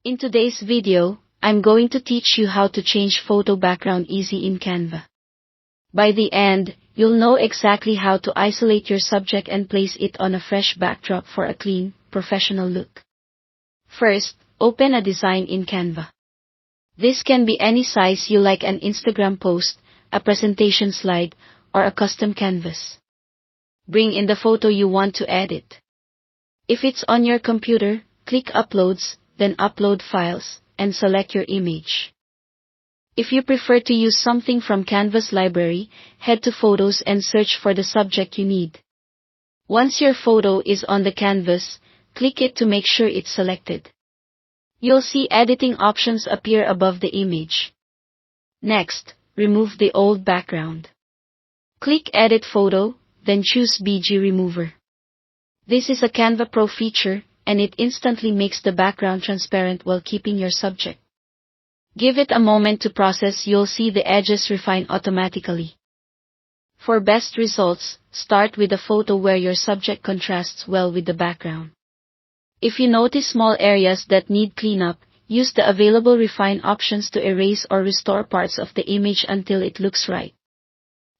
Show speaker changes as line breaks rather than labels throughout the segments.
In today's video, I'm going to teach you how to change photo background easy in Canva. By the end, you'll know exactly how to isolate your subject and place it on a fresh backdrop for a clean, professional look. First, open a design in Canva. This can be any size you like: an Instagram post, a presentation slide, or a custom canvas. Bring in the photo you want to edit. If it's on your computer, click Uploads, then Upload Files, and select your image. If you prefer to use something from Canva's library, head to Photos and search for the subject you need. Once your photo is on the canvas, click it to make sure it's selected. You'll see editing options appear above the image. Next, remove the old background. Click Edit Photo, then choose BG Remover. This is a Canva Pro feature, and it instantly makes the background transparent while keeping your subject. Give it a moment to process. You'll see the edges refine automatically. For best results, start with a photo where your subject contrasts well with the background. If you notice small areas that need cleanup, use the available refine options to erase or restore parts of the image until it looks right.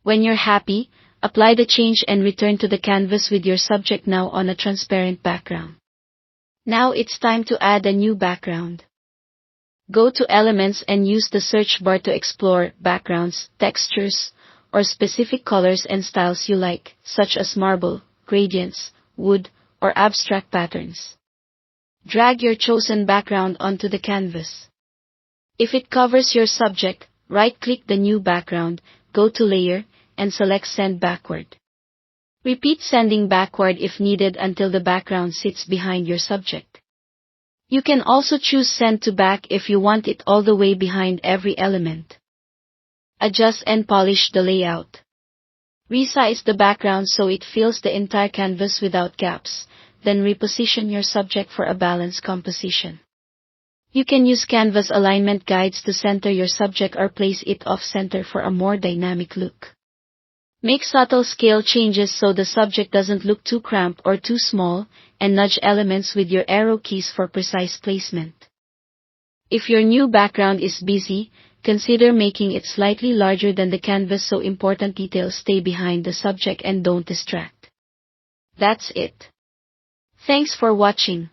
When you're happy, apply the change and return to the canvas with your subject now on a transparent background. Now it's time to add a new background. Go to Elements and use the search bar to explore backgrounds, textures, or specific colors and styles you like, such as marble, gradients, wood, or abstract patterns. Drag your chosen background onto the canvas. If it covers your subject, right-click the new background, go to Layer, and select Send Backward. Repeat sending backward if needed until the background sits behind your subject. You can also choose Send to Back if you want it all the way behind every element. Adjust and polish the layout. Resize the background so it fills the entire canvas without gaps, then reposition your subject for a balanced composition. You can use Canva's alignment guides to center your subject or place it off-center for a more dynamic look. Make subtle scale changes so the subject doesn't look too cramped or too small, and nudge elements with your arrow keys for precise placement. If your new background is busy, consider making it slightly larger than the canvas so important details stay behind the subject and don't distract. That's it. Thanks for watching.